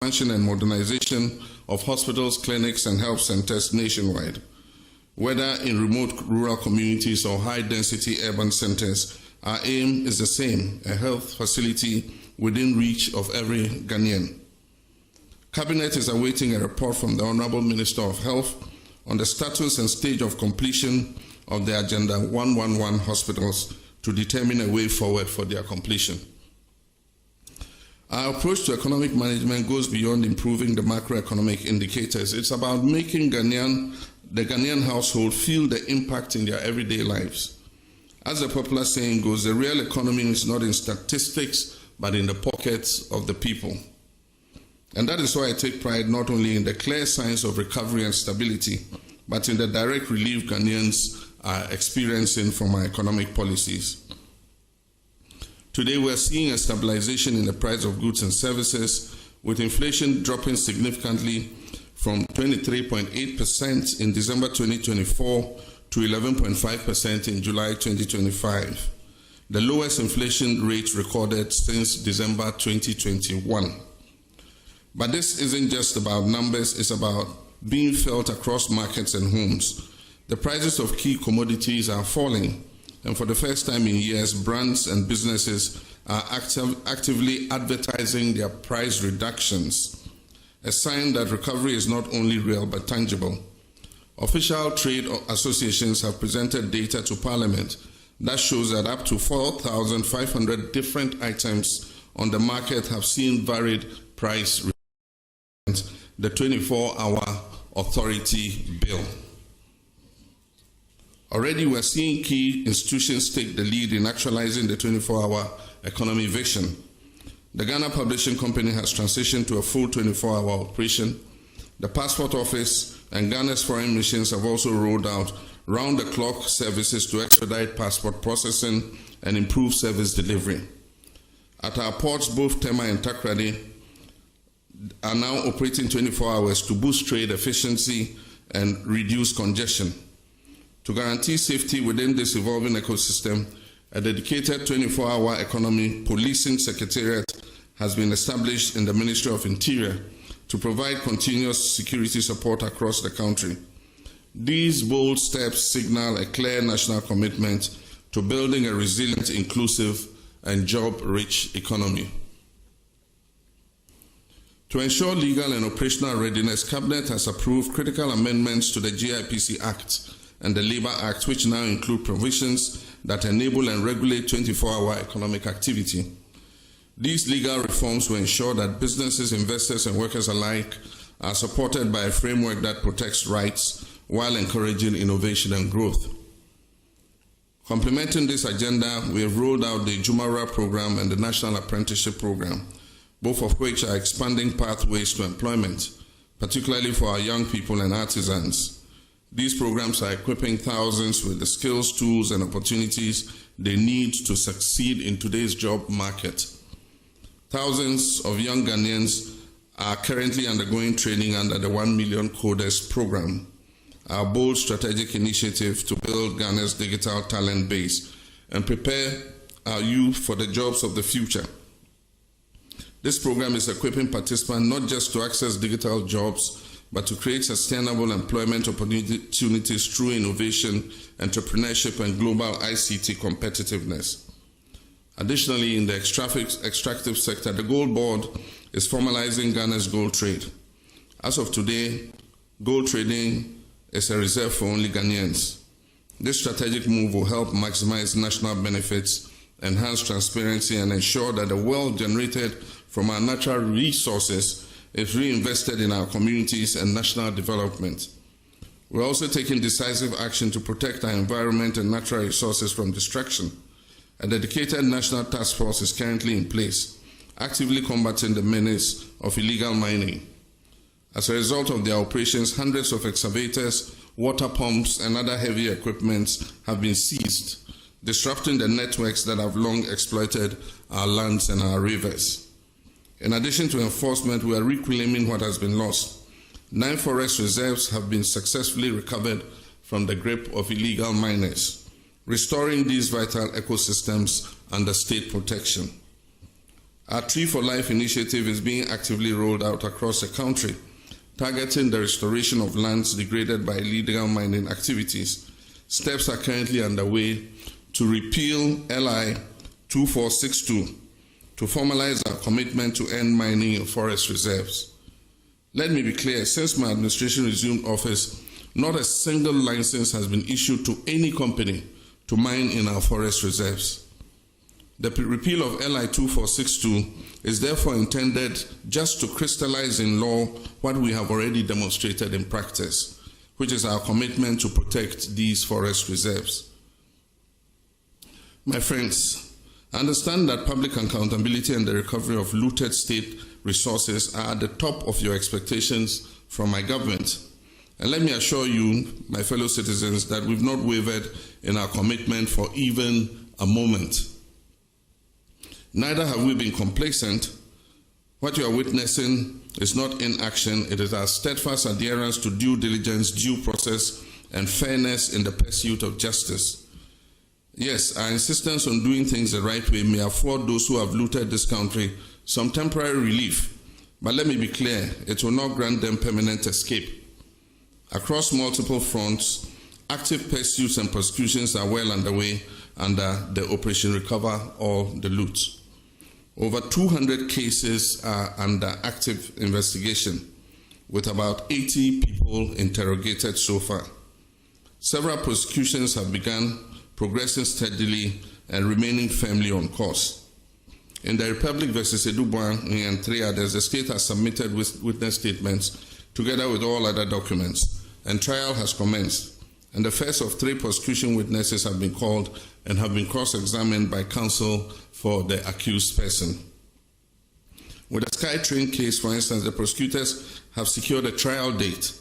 expansion and modernization of hospitals, clinics, and health centers nationwide. Whether in remote rural communities or high-density urban centers, our aim is the same: a health facility within reach of every Ghanaian. Cabinet is awaiting a report from the Honorable Minister of Health on the status and stage of completion of the Agenda 111 hospitals to determine a way forward for their completion. Our approach to economic management goes beyond improving the macroeconomic indicators. It's about making the Ghanaian household feel the impact in their everyday lives. As the popular saying goes, the real economy is not in statistics, but in the pockets of the people. And that is why I take pride not only in the clear signs of recovery and stability, but in the direct relief Ghanaians are experiencing from our economic policies. Today we are seeing a stabilization in the price of goods and services, with inflation dropping significantly from 23.8% in December 2024 to 11.5% in July 2025, the lowest inflation rate recorded since December 2021. But this isn't just about numbers, it's about being felt across markets and homes. The prices of key commodities are falling, and for the first time in years, brands and businesses are actively advertising their price reductions, a sign that recovery is not only real but tangible. Official trade associations have presented data to Parliament that shows that up to 4,500 different items on the market have seen varied price reductions. The 24-hour authority bill. Already we are seeing key institutions take the lead in actualizing the 24-hour economy vision. The Ghana Publishing Company has transitioned to a full 24-hour operation. The Passport Office and Ghana's foreign missions have also rolled out round-the-clock services to expedite passport processing and improve service delivery. At our ports, both Tema and Takrady are now operating 24 hours to boost trade efficiency and reduce congestion. To guarantee safety within this evolving ecosystem, a dedicated 24-hour economy policing secretariat has been established in the Ministry of Interior to provide continuous security support across the country. These bold steps signal a clear national commitment to building a resilient, inclusive, and job-rich economy. To ensure legal and operational readiness, Cabinet has approved critical amendments to the GIPC Act and the Labour Act, which now include provisions that enable and regulate 24-hour economic activity. These legal reforms will ensure that businesses, investors, and workers alike are supported by a framework that protects rights while encouraging innovation and growth. Complementing this agenda, we have rolled out the Jumara program and the National Apprenticeship Program, both of which are expanding pathways to employment, particularly for our young people and artisans. These programs are equipping thousands with the skills, tools, and opportunities they need to succeed in today's job market. Thousands of young Ghanaians are currently undergoing training under the 1 Million Coders program, our bold strategic initiative to build Ghana's digital talent base and prepare our youth for the jobs of the future. This program is equipping participants not just to access digital jobs, but to create sustainable employment opportunities through innovation, entrepreneurship, and global ICT competitiveness. Additionally, in the extractive sector, the Gold Board is formalizing Ghana's gold trade. As of today, gold trading is a reserve for only Ghanaians. This strategic move will help maximize national benefits, enhance transparency, and ensure that the wealth generated from our natural resources is reinvested in our communities and national development. We're also taking decisive action to protect our environment and natural resources from destruction. A dedicated national task force is currently in place, actively combating the menace of illegal mining. As a result of their operations, hundreds of excavators, water pumps, and other heavy equipment have been seized, disrupting the networks that have long exploited our lands and our rivers. In addition to enforcement, we are reclaiming what has been lost. 9 forest reserves have been successfully recovered from the grip of illegal miners, restoring these vital ecosystems under state protection. Our Tree for Life initiative is being actively rolled out across the country, targeting the restoration of lands degraded by illegal mining activities. Steps are currently underway to repeal LI 2462 to formalize our commitment to end mining in forest reserves. Let me be clear, since my administration resumed office, not a single license has been issued to any company to mine in our forest reserves. The repeal of LI 2462 is therefore intended just to crystallize in law what we have already demonstrated in practice, which is our commitment to protect these forest reserves. My friends, I understand that public accountability and the recovery of looted state resources are at the top of your expectations from my government. And let me assure you, my fellow citizens, that we've not wavered in our commitment for even a moment. Neither have we been complacent. What you are witnessing is not inaction, it is our steadfast adherence to due diligence, due process, and fairness in the pursuit of justice. Yes, our insistence on doing things the right way may afford those who have looted this country some temporary relief, but let me be clear, it will not grant them permanent escape. Across multiple fronts, active pursuits and prosecutions are well underway under the Operation Recover All the Loot. Over 200 cases are under active investigation, with about 80 people interrogated so far. Several prosecutions have begun, progressing steadily and remaining firmly on course. In the Republic versus Edubuan and 3 others, the state has submitted witness statements together with all other documents, and trial has commenced. And the first of 3 prosecution witnesses have been called and have been cross-examined by counsel for the accused person. With the SkyTrain case, for instance, the prosecutors have secured a trial date,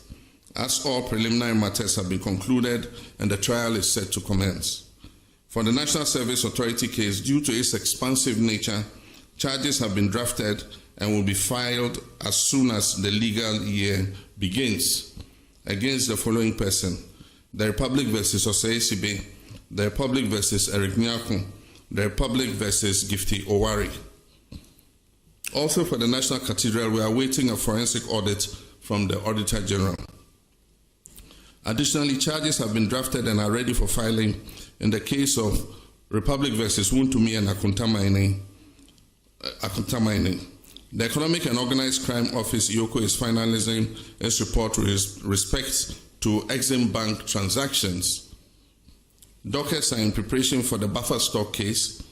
as all preliminary matters have been concluded and the trial is set to commence. For the National Service Authority case, due to its expansive nature, charges have been drafted and will be filed as soon as the legal year begins against the following person: the Republic versus Osei Sibe, the Republic versus Eric Nyako, the Republic versus Gifty Owari. Also for the National Cathedral, we are awaiting a forensic audit from the Auditor General. Additionally, charges have been drafted and are ready for filing in the case of Republic versus Wuntumi and Akunta Mining. The Economic and Organized Crime Office, EOCO, is finalizing its report with respect to Exim Bank transactions. Dockets are in preparation for the buffer stock case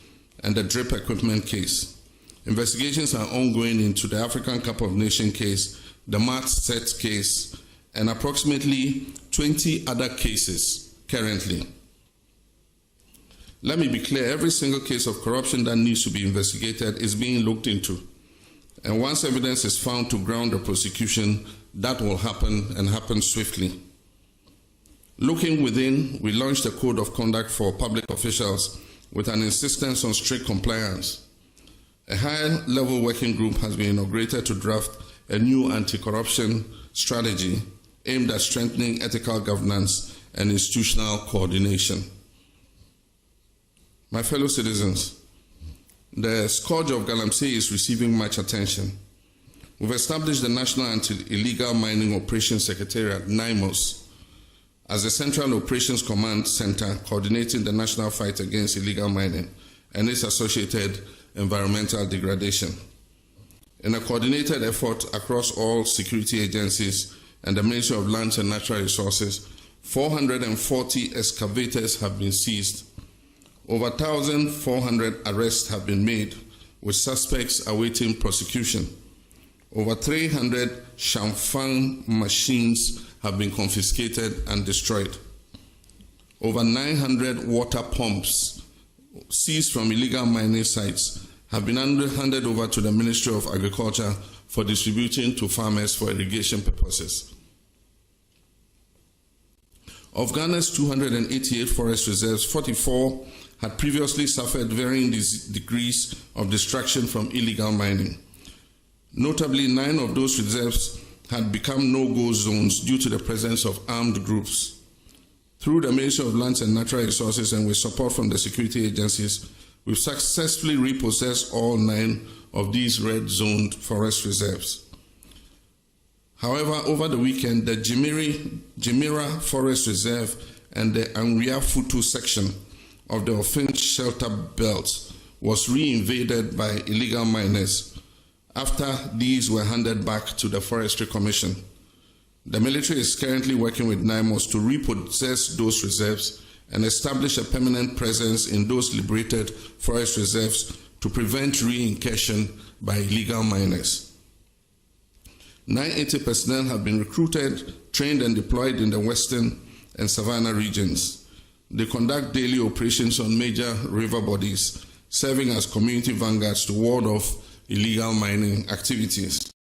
and the drip equipment case. Investigations are ongoing into the African Cup of Nations case, the Mart Set case, and approximately 20 other cases currently. Let me be clear, every single case of corruption that needs to be investigated is being looked into. And once evidence is found to ground the prosecution, that will happen and happen swiftly. Looking within, we launched a code of conduct for public officials with an insistence on strict compliance. A high-level working group has been inaugurated to draft a new anti-corruption strategy aimed at strengthening ethical governance and institutional coordination. My fellow citizens, the scourge of Galamsey is receiving much attention. We've established the National Anti-Illegal Mining Operations Secretariat, NIMOS, as the Central Operations Command Center coordinating the national fight against illegal mining and its associated environmental degradation. In a coordinated effort across all security agencies and the Ministry of Lands and Natural Resources, 440 excavators have been seized. Over 1,400 arrests have been made, with suspects awaiting prosecution. Over 300 Shamfang machines have been confiscated and destroyed. Over 900 water pumps seized from illegal mining sites have been handed over to the Ministry of Agriculture for distributing to farmers for irrigation purposes. Of Ghana's 288 forest reserves, 44 had previously suffered varying degrees of destruction from illegal mining. Notably, 9 of those reserves had become no-go zones due to the presence of armed groups. Through the Ministry of Lands and Natural Resources and with support from the security agencies, We've successfully repossessed all 9 of these red-zoned forest reserves. However, over the weekend, the Jimira Forest Reserve and the Anria Futu section of the Ofinch Shelter Belt was re-invaded by illegal miners after these were handed back to the Forestry Commission. The military is currently working with NIMOS to repossess those reserves and establish a permanent presence in those liberated forest reserves to prevent re-incursion by illegal miners. 980 personnel have been recruited, trained and deployed in the Western and Savannah regions. They conduct daily operations on major river bodies, serving as community vanguards to ward off illegal mining activities.